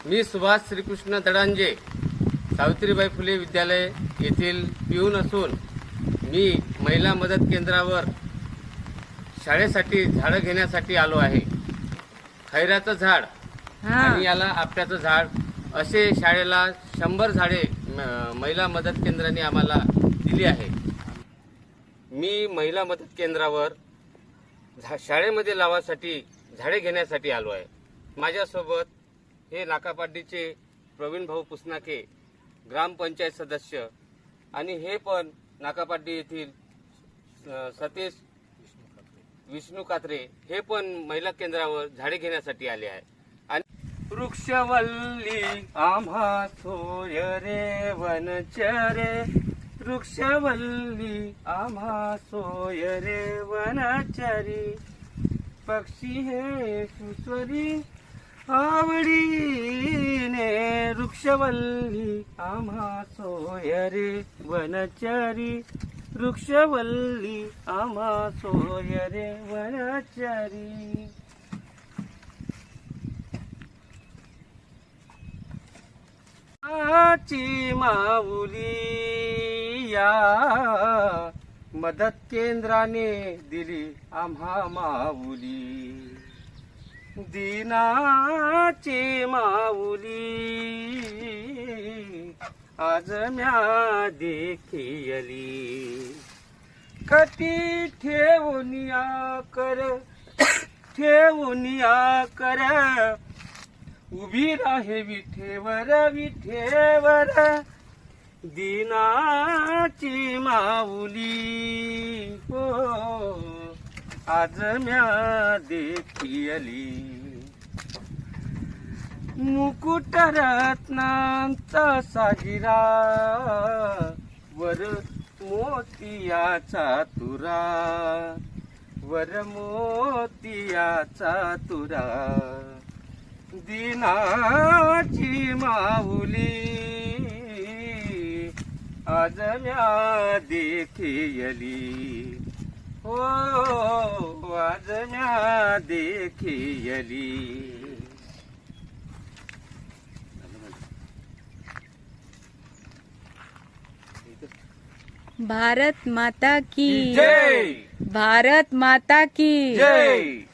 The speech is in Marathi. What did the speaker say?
मी सुभाष श्रीकृष्ण दडांजे सावित्रीबाई फुले विद्यालय येथील पिऊन असून मी महिला मदत केंद्रावर शाळेसाठी झाडं घेण्यासाठी आलो आहे. खैराचं झाड आणि याला आपट्याचं झाड असे शाळेला 100 झाडे महिला मदत केंद्राने आम्हाला दिली आहे. मी महिला मदत केंद्रावर शाळेमध्ये लावासाठी झाडे घेण्यासाठी आलो आहे. माझ्यासोबत हे नाकापाड्डीचे प्रवीण भाऊ पुसनाके ग्रामपंचायत सदस्य आणि हे पण नाकापाड्डी येथील सतीश विष्णू कात्रे हे पण महिला केंद्रावर झाडे घेण्यासाठी आले आहे. आणि वृक्षवल्ली आम्हा सोय रे वनचरे, वृक्षवल्ली आम्हा सोय रे वनचरी, पक्षी हे सुस्वरी आवडीने, वृक्षवल्ली आम्हा सोय रे वनचरी, वृक्षवल्ली आम्हा सोय रे वनचरी. आची माऊली या मदत केंद्राने दिली आम्हा माऊली, दीनाची माऊली आज म्या देखियली, कटी ठेवूनिया कर ठेवूनिया कर, उभी राहे विठेवर विठेवर, दीनाची माऊली हो आज म्या देखियली. मुकुट रत्नांचा साजिरा वर मोतियाचा तुरा, वर मोतियाचा तुरा, दीनाची माऊली आज म्या देखियली हो आज म्या देखियली. भारत माता की जय, भारत माता की जय.